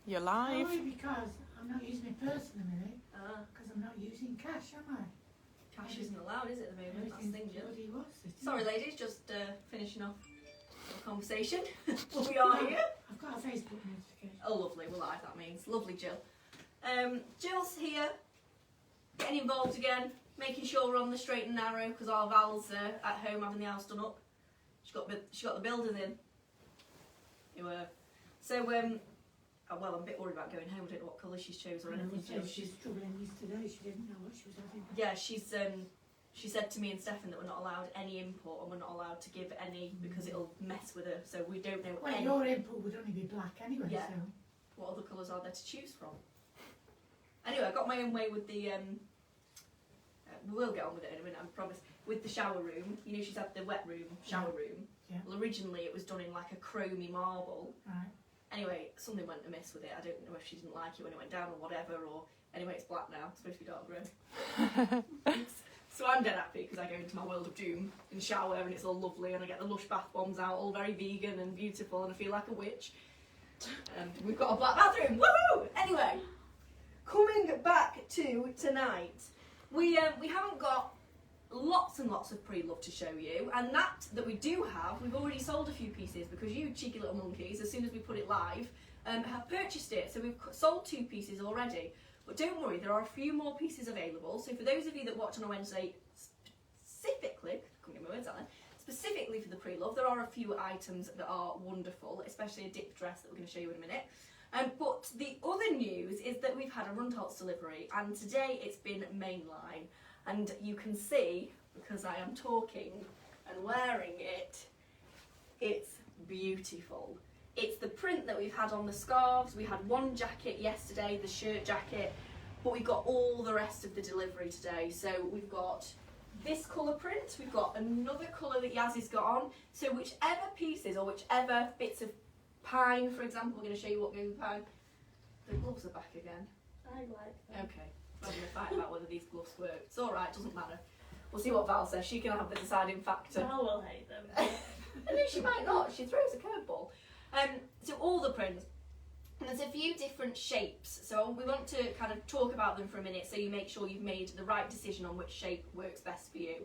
You're live. Only because I'm not using my purse in a minute. Because I'm not using cash, am I? Cash isn't allowed, is it, at the moment? That's the thing, Jill. Bloody was it? Sorry, ladies, just finishing off the conversation. But we are here. I've got a Facebook notification. Oh, lovely. We're live, that means. Lovely, Jill. Jill's here, getting involved again, making sure we're on the straight and narrow because our Val's at home having the house done up. She got the builders in. You were. So, well, I'm a bit worried about going home. I don't know what colour she's chose or anything. She's struggling yesterday. She didn't know what she was having. Yeah, she said to me and Stefan that we're not allowed any input and we're not allowed to give any because it'll mess with her. So we don't know Well, any. your input would only be black anyway, Yeah. so... What other colours are there to choose from? Anyway, I got my own way with the, we will get on with it in a minute, I promise. With the shower room, you know she's had the wet room, shower room. Yeah. Well, originally it was done in like a chromy marble. Right. Anyway, something went amiss with it. I don't know if she didn't like it when it went down or whatever, or... Anyway, it's black now. It's supposed to be dark grey. So I'm dead happy because I go into my world of doom in the shower and it's all lovely and I get the Lush bath bombs out, all very vegan and beautiful, and I feel like a witch. And we've got a black bathroom. Woohoo! Anyway, coming back to tonight, we haven't got lots and lots of pre-love to show you, and that we do have, we've already sold a few pieces because you cheeky little monkeys, as soon as we put it live, have purchased it. So we've sold 2 pieces already. But don't worry, there are a few more pieces available. So for those of you that watch on a Wednesday, specifically for the pre-love, there are a few items that are wonderful, especially a dip dress that we're going to show you in a minute. But the other news is that we've had a Rundholz delivery, and today it's been Mainline. And you can see, because I am talking and wearing it, it's beautiful. It's the print that we've had on the scarves. We had one jacket yesterday, the shirt jacket, but we got all the rest of the delivery today. So we've got this colour print, we've got another colour that Yaz's got on. So whichever pieces or whichever bits of pine, for example, we're going to show you what goes with pine. The gloves are back again. I like them. Okay, we're going to fight about whether these gloves work. It's alright, doesn't matter. We'll see what Val says. She can have the deciding factor. Val will hate them. I know she might not. She throws a curveball. So all the prints, and there's a few different shapes, so we want to kind of talk about them for a minute so you make sure you've made the right decision on which shape works best for you,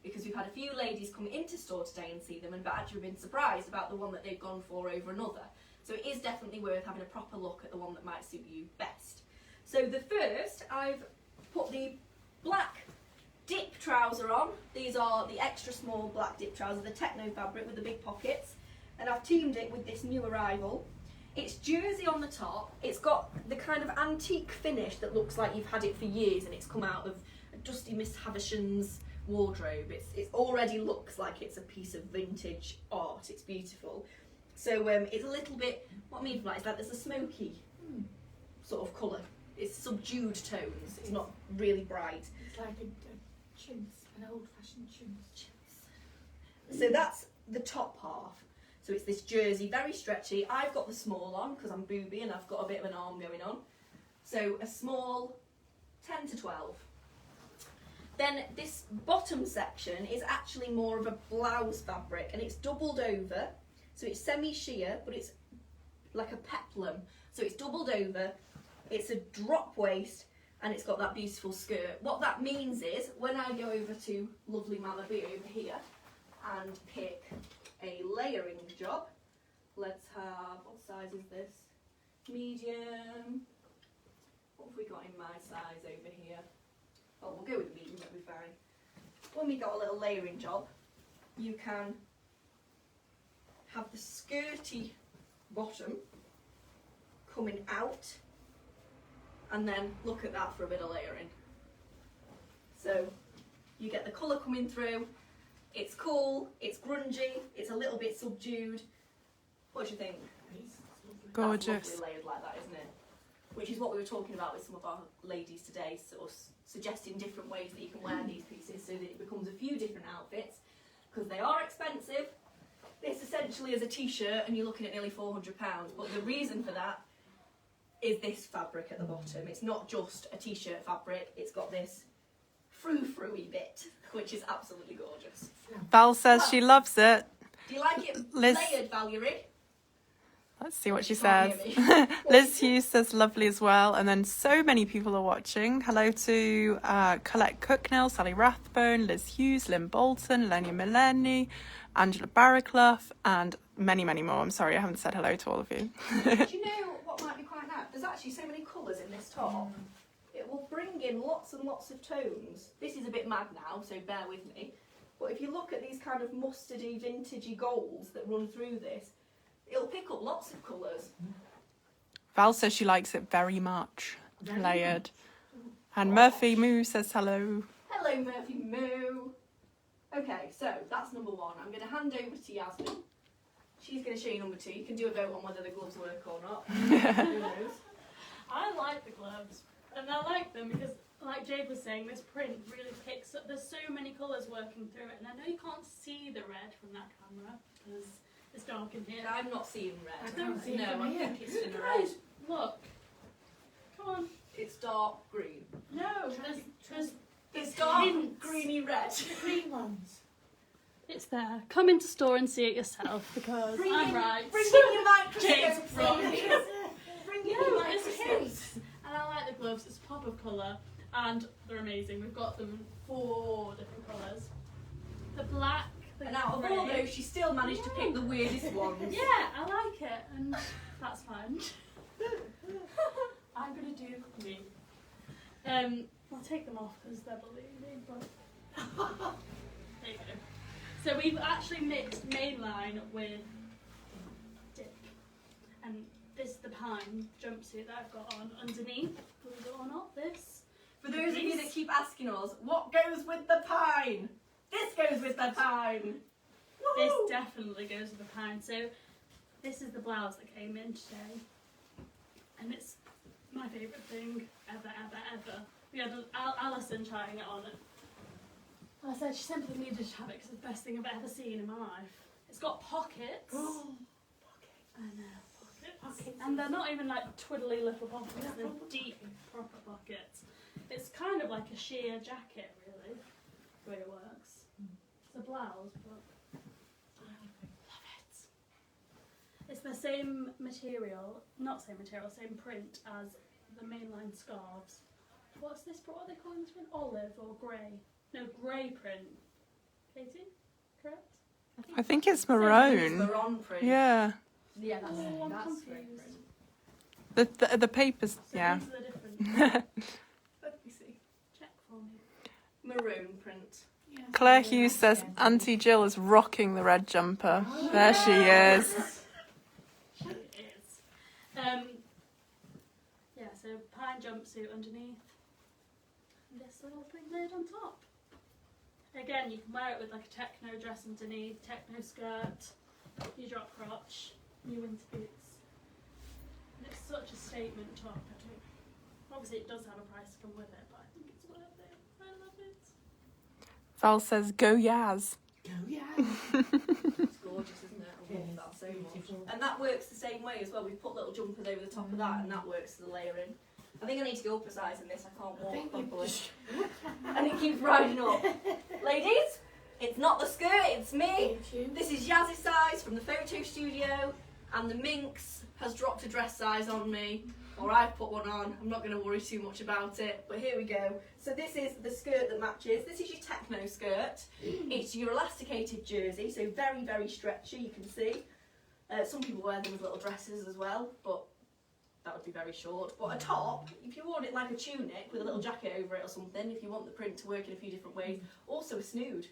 because we've had a few ladies come into store today and see them and actually been surprised about the one that they've gone for over another. So it is definitely worth having a proper look at the one that might suit you best. So the first, I've put the black dip trouser on. These are the extra small black dip trousers, the techno fabric with the big pockets. And I've teamed it with this new arrival. It's jersey on the top. It's got the kind of antique finish that looks like you've had it for years and it's come out of a dusty Miss Havisham's wardrobe. It already looks like it's a piece of vintage art. It's beautiful. So it's a little bit, what I mean by that is like there's a smoky sort of colour. It's subdued tones. It's not really bright. It's like a chintz, an old-fashioned chintz. So that's the top half. So it's this jersey, very stretchy. I've got the small on because I'm booby and I've got a bit of an arm going on. So a small 10 to 12. Then this bottom section is actually more of a blouse fabric and it's doubled over. So it's semi-sheer, but it's like a peplum. So it's doubled over, it's a drop waist, and it's got that beautiful skirt. What that means is, when I go over to lovely Malibu over here and pick a layering job, let's have, what size is this? Medium. What have we got in my size over here? Well, we'll go with medium, that'll be fine. When we got a little layering job, you can have the skirty bottom coming out, and then look at that for a bit of layering. So you get the colour coming through. It's cool, it's grungy, it's a little bit subdued. What do you think? Gorgeous. That's lovely layered like that, isn't it? Which is what we were talking about with some of our ladies today, sort of suggesting different ways that you can wear these pieces so that it becomes a few different outfits, because they are expensive. This essentially is a t-shirt and you're looking at nearly £400, but the reason for that is this fabric at the bottom. It's not just a t-shirt fabric, it's got this frou-frou-y bit, which is absolutely gorgeous. Val says she loves it. Do you like it Liz- layered, Valerie? Let's see what she Can't says. hear Liz Hughes says lovely as well. And then so many people are watching. Hello to Colette Cooknell, Sally Rathbone, Liz Hughes, Lynn Bolton, Lenny Mileni, Angela Barraclough, and many, many more. I'm sorry, I haven't said hello to all of you. Do you know what might be quite nice? There's actually so many colours in this top. It will bring in lots and lots of tones. This is a bit mad now, so bear with me. But if you look at these kind of mustardy, vintagey golds that run through this, it'll pick up lots of colours. Val says she likes it very much. Very Layered. And Murphy Moo says hello. Hello, Murphy Moo. Okay, so that's number one. I'm going to hand over to Yasmin. She's going to show you number two. You can do a vote on whether the gloves work or not. Who knows? I like the gloves, and I like them because, like Jade was saying, this print really picks up. There's so many colours working through it, and I know you can't see the red from that camera because it's dark in here. I'm not seeing red. I don't see it No, from I here. think it's in the red. Guys, look. Come on. It's dark green. No, there's It's dark hints. greeny red. The green ones. It's there. Come into store and see it yourself because I'm right. Bring in your Jade's microscope. wrong. Bring in your No, it's microscope. hints. And I like the gloves. It's a pop of colour, and they're amazing. We've got them in 4 different colours. The black, the And out of all those, she still managed to pick the weirdest ones. yeah, I like it, and that's fine. I'm gonna do me. I'll take them off because they're ballooning, but there you go. So we've actually mixed Mainline with Dick, and this is the pine jumpsuit that I've got on underneath. Believe it or not, this. For those of you that keep asking us, what goes with the pine? This goes with the pine. This Woohoo! definitely goes with the pine. So this is the blouse that came in today, and it's my favourite thing ever. We had Alison trying it on. And I said she simply needed to have it because it's the best thing I've ever seen in my life. It's got pockets. Oh, I know, pockets. Pockets. And they're not even like twiddly little pockets, they're deep, proper pockets. It's kind of like a sheer jacket, really, the way it works. It's a blouse, but I love it. It's the same material, same print as the Mainline scarves. What are they calling this print? Olive or grey? No, grey print. Katie, correct? I think it's It's maroon. maroon print. Yeah. Yeah, that's Oh, I'm that's confused. great print. The papers, So yeah. these are the different. Let me see. Check for me. Maroon print. yeah. Claire Hughes says Auntie Jill is rocking the red jumper. There she is. She is. Yeah, so pine jumpsuit underneath. And this little thing laid on top. Again, you can wear it with like a techno dress underneath, techno skirt, your drop crotch, your winter boots. And it's such a statement top. Obviously it does have a price to come with it, but I think it's worth it. I love it. Val says go Yaz. Go, yeah. It's gorgeous, isn't it? I love It is that so much. beautiful. And that works the same way as well. We've put little jumpers over the top of that, and that works to the layering. I think I need to go up a size in this. I can't I walk think you properly. just- And it keeps riding up. Ladies, it's not the skirt, it's me. This is Yaz's size from the photo studio, and the Minx has dropped a dress size on me, or I've put one on. I'm not going to worry too much about it, but here we go. So this is the skirt that matches. This is your techno skirt. It's your elasticated jersey, so very, very stretchy, you can see. Some people wear them as little dresses as well, but that would be very short. But a top, if you wore it like a tunic with a little jacket over it or something, if you want the print to work in a few different ways. Also a snood.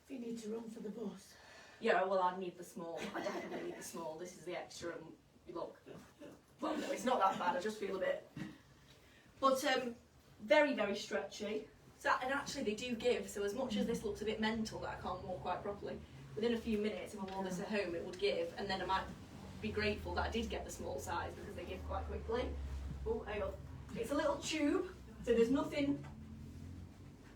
If you need to run for the bus. Yeah, well, I need the small. I definitely need the small. This is the extra, and look. Well, no, it's not that bad. I just feel a bit. But very, very stretchy. So, and actually, they do give. So as much as this looks a bit mental that I can't walk quite properly, within a few minutes, if I wore this at home, it would give, and then I might be grateful that I did get the small size because they give quite quickly. Oh, hang on. It's a little tube, so there's nothing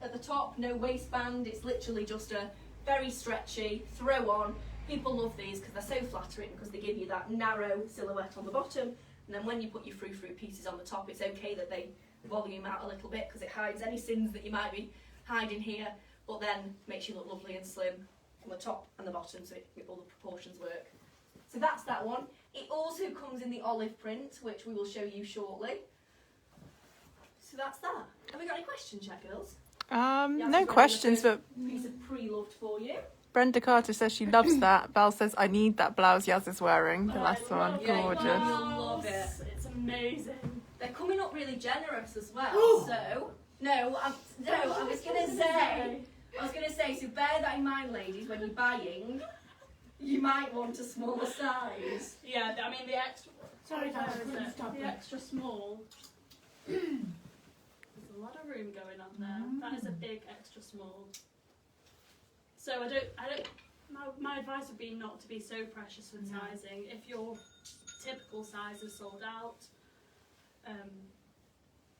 at the top, no waistband. It's literally just a very stretchy throw on. People love these because they're so flattering because they give you that narrow silhouette on the bottom, and then when you put your frou-frou pieces on the top, it's okay that they volume out a little bit because it hides any sins that you might be hiding here, but then makes you look lovely and slim on the top and the bottom, so all the proportions work. So that's that one. It also comes in the olive print, which we will show you shortly. So that's that. Have we got any questions yet, girls? No questions, but Piece of pre-loved for you. Brenda Carter says she loves that. Val says, I need that blouse Yaz is wearing, the Oh, last I one. love Yeah, Gorgeous. you'll love it. It's amazing. They're coming up really generous as well. Ooh. So, I was gonna say, so bear that in mind, ladies, when you're buying, you might want a smaller size. Yeah, I mean the extra. Sorry, guys, I Where is couldn't it? stop The it. extra small. There's a lot of room going on there. That is a big extra small. So I don't. My advice would be not to be so precious with No. sizing. If your typical size is sold out,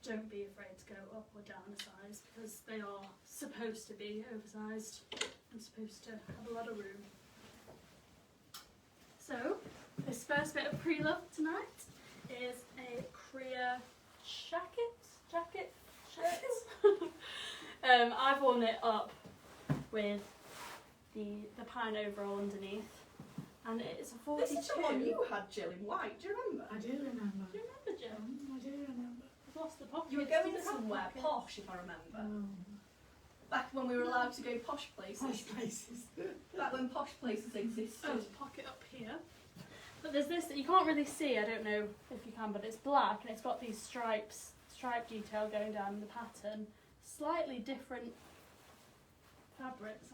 don't be afraid to go up or down a size because they are supposed to be oversized and supposed to have a lot of room. So this first bit of pre-love tonight is a Kriya jacket. I've worn it up with the pine overall underneath, and it's a 42. This is the one you had, Jill, in white. Do you remember? I do remember. Do you remember, Jill? I do remember. I've lost the pocket. You were going somewhere posh, if I remember. Back when we were allowed to go posh places. Posh places. Back when posh places existed. There's a pocket up here. But there's this that you can't really see, I don't know if you can, but it's black and it's got these stripe detail going down in the pattern. Slightly different fabrics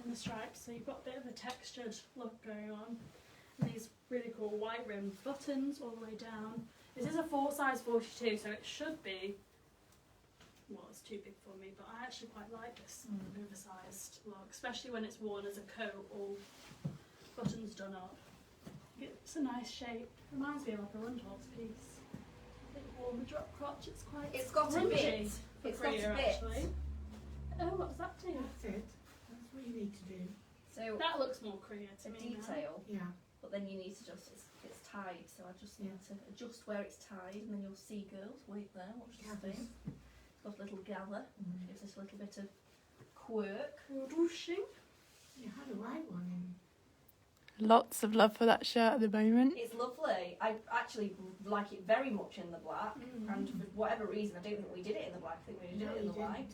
in the stripes, so you've got a bit of a textured look going on. And these really cool white rimmed buttons all the way down. This is a size 42, so it should be, well, it's too big for me, but I actually quite like this oversized look, especially when it's worn as a coat, all buttons done up. It's a nice shape. Reminds me of like a Rundholz piece. I think warm the drop crotch. It's got a grungy bit. for It's got a Kriya, bit. actually. Oh, what does that do? That's it. That's what you need to do. So That looks more Kriya to a me. detail, Yeah. but then you need to just, it's tied, so I just need to adjust where it's tied, and then you'll see, girls, wait there, watch the Gathers. thing. It's got a little gather, gives us a little bit of quirk. Now. Ruching. You had a white one in. Lots of love for that shirt at the moment. It's lovely. I actually like it very much in the black, and for whatever reason, I don't think we did it in the black, I think we did it in the white.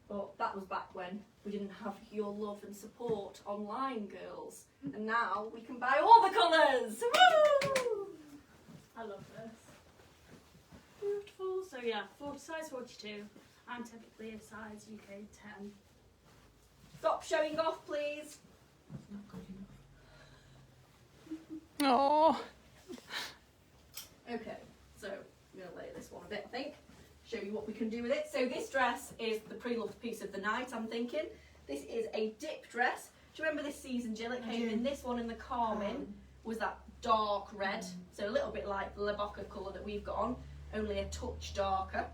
But that was back when we didn't have your love and support online, girls. And now we can buy all the colours! Woo! I love this. Beautiful. So yeah, size 42. I'm typically a size UK 10. Stop showing off, please. That's not good enough. Oh, Okay, so I'm going to lay this one a bit, I think. Show you what we can do with it. So this dress is the pre-loved piece of the night, I'm thinking. This is a dip dress. Do you remember this season, Jill? It came in this one in the Carmine. Was that dark red. So a little bit like the Leboca colour that we've got on, only a touch darker.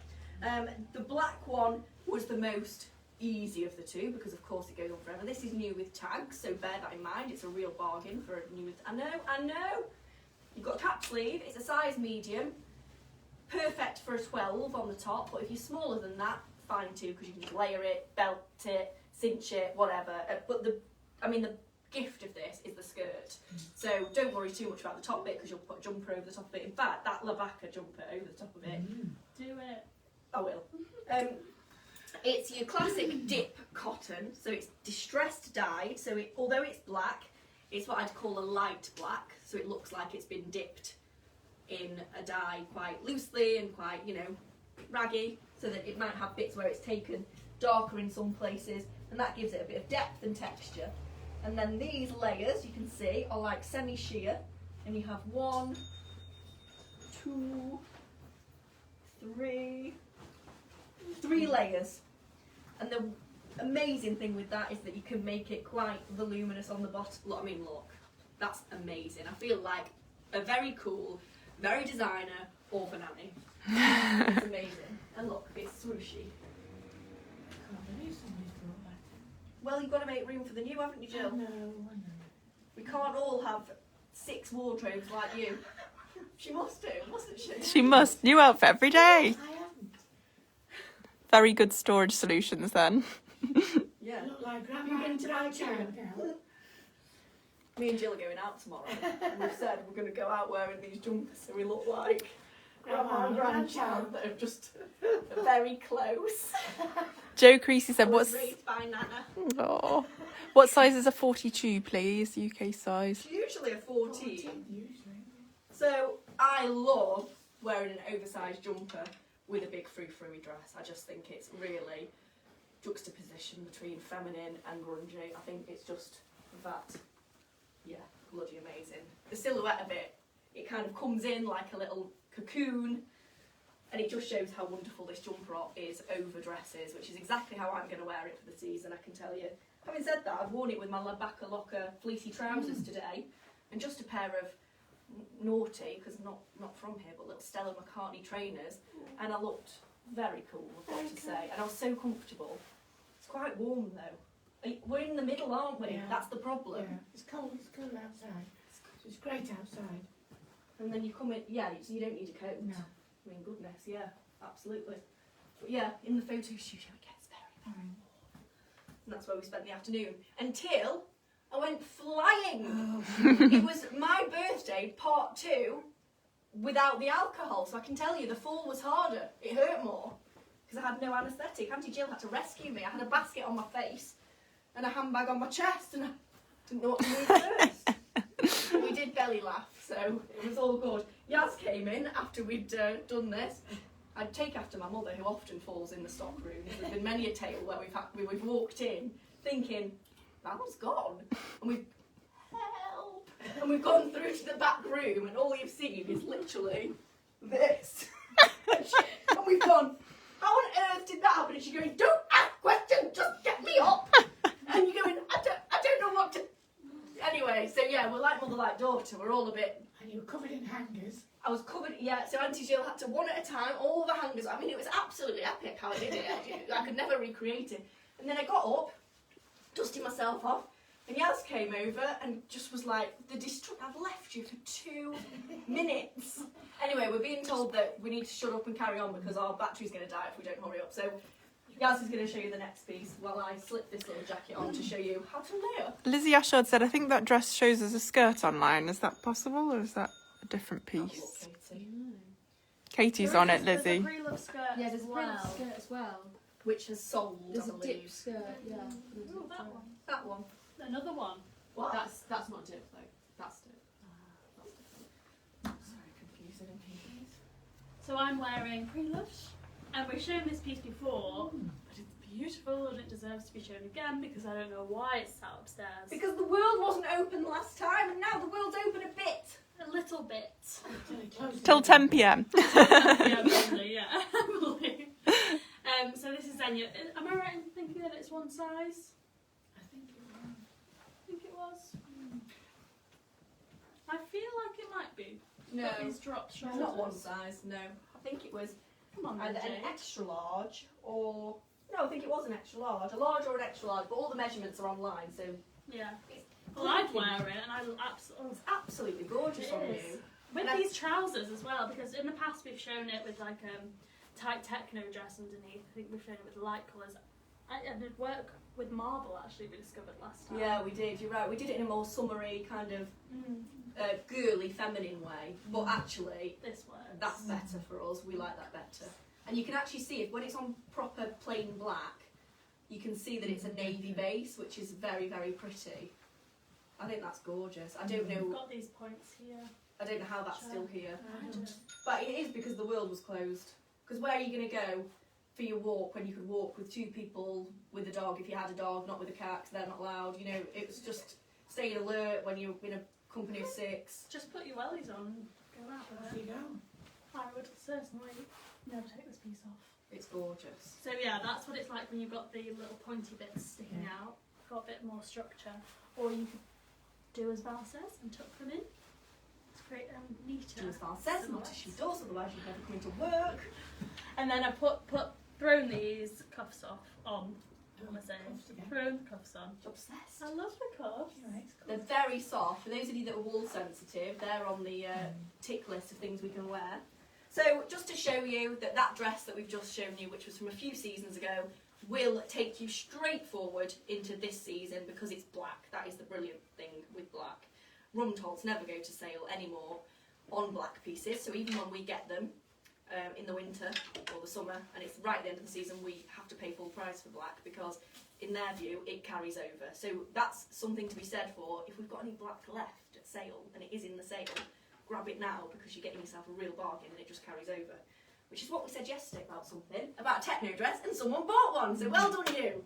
The black one was the most easy of the two because of course it goes on forever. This is new with tags, so bear that in mind. It's a real bargain for a new. I know. You've got a cap sleeve. It's a size medium. Perfect for a 12 on the top, but if you're smaller than that, fine too, because you can just layer it, belt it, cinch it, whatever. But the gift of this is the skirt. So don't worry too much about the top bit because you'll put a jumper over the top of it. In fact, that Leboca jumper over the top of it. Do it. I will. It's your classic dip cotton, so it's distressed dyed. So although it's black, it's what I'd call a light black. So it looks like it's been dipped in a dye quite loosely and quite, raggy, so that it might have bits where it's taken darker in some places, and that gives it a bit of depth and texture. And then these layers, you can see, are like semi-sheer, and you have 1, 2, 3 layers. And the amazing thing with that is that you can make it quite voluminous on the bottom. Look, that's amazing. I feel like a very cool, very designer orphan nanny. It's amazing. And look, it's swooshy. I can't believe somebody's brought that. Well, you've got to make room for the new, haven't you, Jill? I know. We can't all have 6 wardrobes like you. She must do, mustn't she? she must. New outfit every day. I haven't. Very good storage solutions then. Yeah. I look like You're Grandma going and to buy Grandchild now. Me and Jill are going out tomorrow, and we've said we're going to go out wearing these jumpers so we look like grandma and grandchild that are just very close. Joe Creasy said, Was raised by Nana. Oh, what size is a 42, please? UK size. It's usually a 14. Usually. So I love wearing an oversized jumper with a big frou-frou dress. I just think it's really juxtaposition between feminine and grungy. I think it's just that, yeah, bloody amazing. The silhouette of it, it kind of comes in like a little cocoon, and it just shows how wonderful this jumper is over dresses, which is exactly how I'm going to wear it for the season, I can tell you. Having said that, I've worn it with my Labaka Locker fleecy trousers today, and just a pair of naughty, because not from here, but little Stella McCartney trainers, and I looked very cool, I've got to say, and I was so comfortable. It's quite warm though. We're in the middle, aren't we? Yeah. That's the problem. Yeah, it's cold outside. It's great outside. And then you come in, yeah, so you don't need a coat. No. I mean, goodness, yeah, absolutely. But yeah, in the photo studio it gets very, very warm. And that's where we spent the afternoon. Until I went flying. Oh. It was my birthday, part 2, without the alcohol. So I can tell you, the fall was harder. It hurt more, because I had no anaesthetic. Auntie Jill had to rescue me. I had a basket on my face and a handbag on my chest, and I didn't know what to do first. We did belly laugh, so it was all good. Yaz came in after we'd done this. I'd take after my mother, who often falls in the stock room. There's been many a tale where we've walked in thinking, Val's gone, and we've help, and we've gone through to the back room, and all you've seen is literally this. And we've gone, how on earth did that happen? And she's going, don't ask questions, just get me up. And you're going, I don't know what to. Anyway, so yeah, we're like mother, like daughter. We're all a bit. And you were covered in hangers. I was covered, yeah. So Auntie Jill had to one at a time, all the hangers. I mean, it was absolutely epic how I did it. I could never recreate it. And then I got up, dusted myself off, and Yaz came over and just was like, I've left you for 2 minutes. Anyway, we're being told that we need to shut up and carry on because our battery's going to die if we don't hurry up. So Yaz is going to show you the next piece while I slip this little jacket on to show you how to layer. Lizzie Ashard said, I think that dress shows as a skirt online. Is that possible, or is that a different Have a piece? look, Katie. Katie's on it, Lizzie. There's a pre-love skirt Yeah, as there's a well. print skirt as well. Which has sold, There's I a believe. dip skirt, yeah. Ooh, that one. That one. Another one. What? That's not dip though. That's dip. That's very confusing indeed. So I'm wearing pre-love, and we've shown this piece before, but it's beautiful and it deserves to be shown again because I don't know why it's sat upstairs. Because the world wasn't open last time, and now the world's open a bit. A little bit. Until it closed Till it. 10 p.m. Yeah, probably, yeah. I believe. So this is Zenya. Am I right in thinking that it's one size? I think it was. I think it was. I feel like it might be. No, Got these drop shoulders. not one size, no. I think it was Come on, either Jay. an extra large or... No, I think it was an extra large. A large or an extra large, but all the measurements are online, so... Yeah. Well, I'd wear it, and I absolutely. It's absolutely gorgeous It on is. you. With And these trousers as well, because in the past we've shown it with like tight techno dress underneath. I think we've shown it with light colours. I did work with marble actually, we discovered last time. Yeah, we did, you're right. We did it in a more summery, kind of girly, feminine way, but actually This works. that's better for us. We like that better. And you can actually see it when it's on proper plain black, you can see that it's a navy base, which is very, very pretty. I think that's gorgeous. I don't We've know. got these points here. I don't know how that's still here, I don't know. but it is because the world was closed. Because where are you going to go for your walk when you could walk with 2 people with a dog if you had a dog, not with a cat because they're not allowed? You know, it was just staying alert when you're in a company of 6. Just put your wellies on and go out Off with you it. go. I would certainly never take this piece off. It's gorgeous. So yeah, that's what it's like when you've got the little pointy bits sticking out. Got a bit more structure. Or you could do as Val says and tuck them in. It's great neater. Do as Val says, not as she does, otherwise you'd never come into work. And then I thrown these cuffs off on. What am I saying? Cuffs again. Thrown the cuffs on. Obsessed. I love the cuffs. Anyway, it's cool. They're very soft. For those of you that are wall sensitive, they're on the tick list of things we can wear. So just to show you that dress that we've just shown you, which was from a few seasons ago, will take you straight forward into this season because it's black. That is the brilliant thing with black. Rundholz never go to sale anymore on black pieces, so even when we get them in the winter or the summer and it's right at the end of the season, we have to pay full price for black because in their view it carries over. So that's something to be said for. If we've got any black left at sale and it is in the sale, grab it now because you're getting yourself a real bargain and it just carries over. Which is what we said yesterday about something, about a techno dress, and someone bought one, so well done you.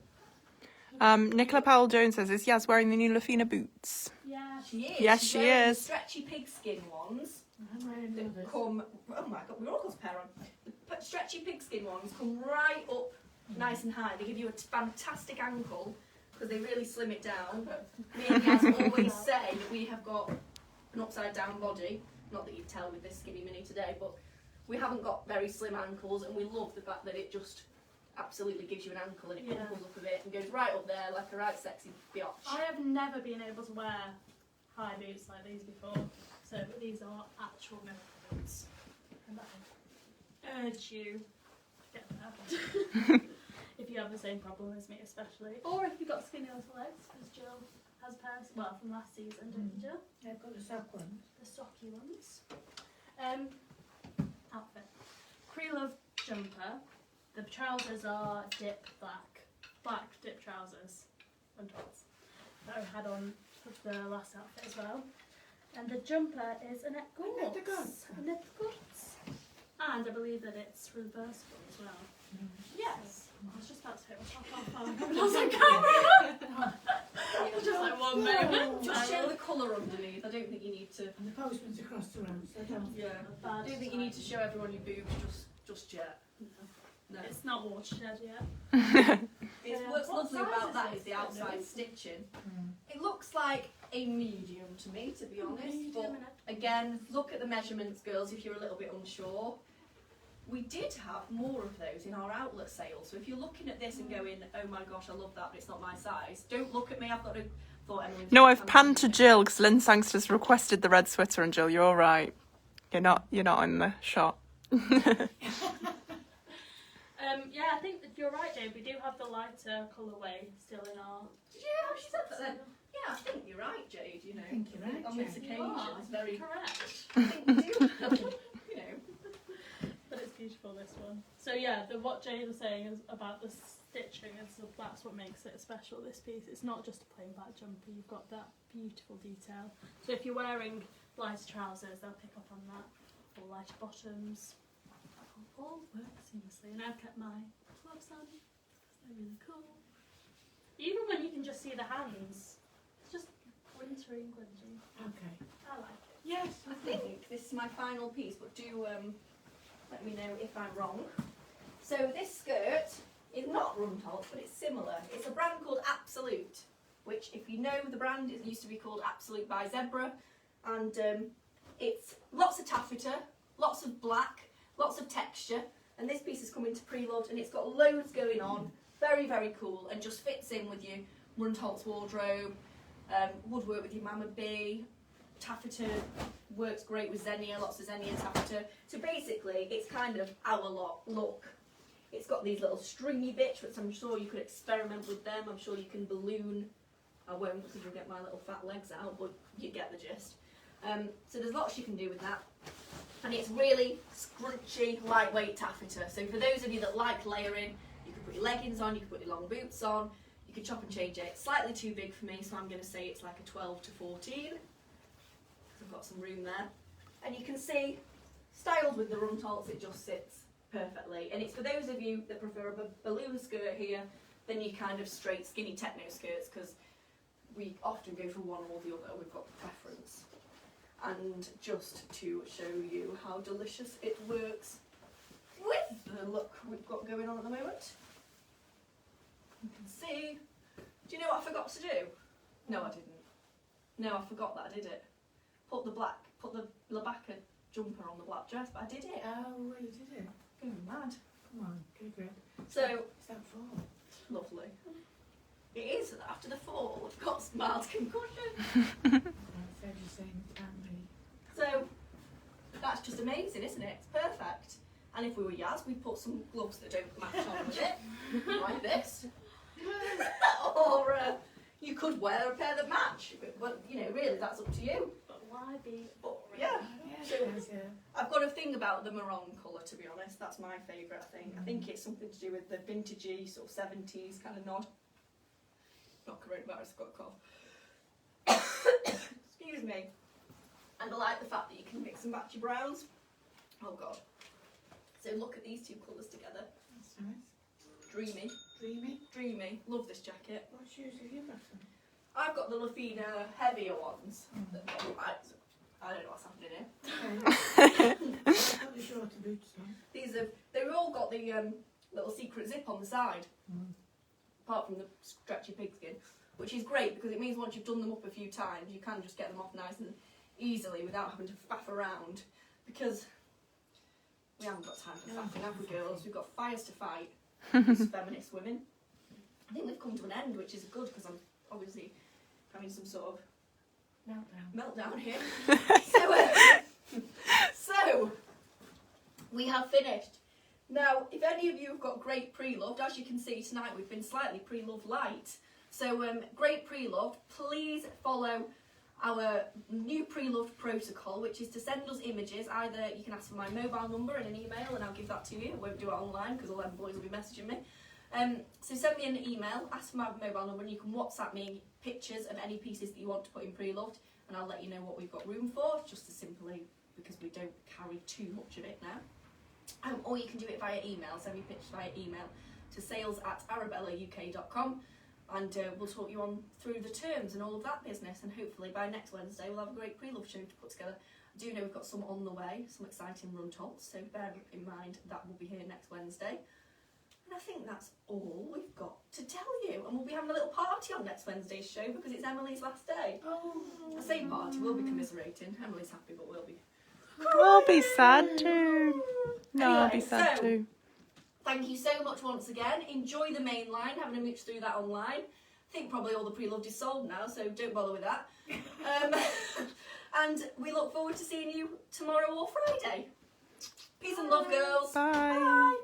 Nicola Powell-Jones says, is Yaz wearing the new Lofina boots? Yeah. She is. Yes, She's she wearing is. The stretchy pigskin ones I'm wearing that others. come, oh my god, we've all got a pair on. The stretchy pigskin ones come right up nice and high. They give you a fantastic ankle because they really slim it down. Me and Yaz always say that we have got an upside down body. Not that you'd tell with this skinny mini today, but we haven't got very slim ankles, and we love the fact that it just absolutely gives you an ankle and it crumples up a bit and goes right up there like a right sexy biatch. I have never been able to wear high boots like these before, so these are actual miracle boots. And I urge you to get them. If you have the same problem as me, especially. Or if you've got skinny little legs, because Jill has pairs, well, from last season, don't you, Jill? Yeah, I've got the sock ones. The stocky ones. Outfit. Pre-love jumper. The trousers are dip black. Black dip trousers and tops that I had on with the last outfit as well. And the jumper is a net Oh, net guts. A net guts. And I believe that it's reversible as well. Yes. I was just about to hit my top off. I was like, camera! Just like one moment. Just show the colour underneath. I don't think you need to. And the postman's across the road, so don't. Yeah. I don't think you need to show everyone your boobs just yet. No. It's not watershed yet. What's What lovely size about is that this is the then, outside Louise? stitching. Mm. It looks like a medium to me, to be honest. Medium, But innit? again, look at the measurements, girls, if you're a little bit unsure. We did have more of those in our outlet sale. So if you're looking at this and going, oh my gosh, I love that, but it's not my size, don't look at me. I've got to thought Emily's No, I've panned to Jill because Lynn Sangster's requested the red sweater, and Jill, you're all right. You're not in the shot. Yeah, I think that you're right, Dave. We do have the lighter colourway still in our. Did you hear what she said that then? Yeah, I think you're right, Jade, you know. I think you're right, On this Jade. occasion, You are. it's very... Correct. I think we do have, you know. But it's beautiful, this one. So yeah, what Jade was saying is about the stitching, and so that's what makes it special, this piece. It's not just a plain black jumper, you've got that beautiful detail. So if you're wearing lighter trousers, they'll pick up on that, or lighter bottoms. All work seamlessly, and I've kept my gloves on, they're really cool. Even when you can just see the hands, it's just wintry and grungy. Okay. I like it. Yes, I think this is my final piece, but do let me know if I'm wrong. So this skirt is not Rundholz, but it's similar. It's a brand called Absolute, which, if you know the brand, it used to be called Absolute by Zebra, and it's lots of taffeta, lots of black, lots of texture, and this piece has come into preload, and it's got loads going on. Very, very cool, and just fits in with your Rundholz wardrobe. Would work with your Mama B. Taffeta works great with Xenia, lots of Xenia taffeta. So basically, it's kind of our look. It's got these little stringy bits, which I'm sure you could experiment with them. I'm sure you can balloon. I won't because you'll get my little fat legs out, but you get the gist. So there's lots you can do with that. And it's really scrunchy, lightweight taffeta. So for those of you that like layering, you can put your leggings on, you can put your long boots on, you can chop and change it. It's slightly too big for me, so I'm going to say it's like a 12 to 14. I've got some room there, and you can see styled with the Rundholz, it just sits perfectly. And it's for those of you that prefer a balloon skirt here than your kind of straight skinny techno skirts, because we often go for one or the other. We've got preference. And just to show you how delicious it works with the look we've got going on at the moment, you can see. Do you know what I forgot to do? No, I didn't. No, I forgot that I did it. Put the Labaka jumper on the black dress, but I did it. Oh, well, you did it. Going mad. Come on, get a grip. So, Is that fall? lovely. It is, after the fall, I've got mild concussion. Right, so just saying, can't be. So, that's just amazing, isn't it? It's perfect. And if we were Yaz, we'd put some gloves that don't match on with it, like this. Or you could wear a pair that match. But you know, really, that's up to you. But why be But, yeah. Yeah, So, it is, yeah. I've got a thing about the maroon colour, to be honest. That's my favourite, I think. I think it's something to do with the vintagey, sort of 70s kind of nod. Not coronavirus, I've got a cough. Excuse me. And I like the fact that you can mix and match your browns. Oh, God. So look at these two colours together. That's nice. Dreamy. Dreamy. Dreamy. Love this jacket. What shoes have you got on? I've got the Lofina heavier ones. That I don't know what's happening here. I've got the shorter boots on. They've all got the little secret zip on the side, apart from the stretchy pigskin, which is great because it means once you've done them up a few times, you can just get them off nice and easily without having to faff around. Because we haven't got time for faffing, have we, girls? We've got fires to fight as feminist women. I think we've come to an end, which is good because I'm obviously having some sort of meltdown here. So we have finished. Now, if any of you have got great pre-loved, as you can see tonight, we've been slightly pre-loved light. So great pre-loved, please follow our new pre-loved protocol, which is to send us images. Either you can ask for my mobile number in an email and I'll give that to you. I won't do it online because all them boys will be messaging me. So send me an email, ask for my mobile number, and you can WhatsApp me pictures of any pieces that you want to put in pre-loved, and I'll let you know what we've got room for, just as simply because we don't carry too much of it now. Or you can do it via email, send me pictures via email to sales@arabellauk.com, and we'll talk you on through the terms and all of that business, and hopefully by next Wednesday we'll have a great pre-love show to put together. I do know we've got some on the way, some exciting Rundholz, so bear in mind that will be here next Wednesday. And I think that's all we've got to tell you. And we'll be having a little party on next Wednesday's show because it's Emily's last day. Oh. I say party, we'll be commiserating. Emily's happy, but we'll be. We'll be sad too. No, I'll be Anyway, sad so- too. Thank you so much once again. Enjoy the Mainline, having a mooch through that online. I think probably all the pre-loved is sold now, so don't bother with that. And we look forward to seeing you tomorrow or Friday. Peace and love, girls. Bye. Bye.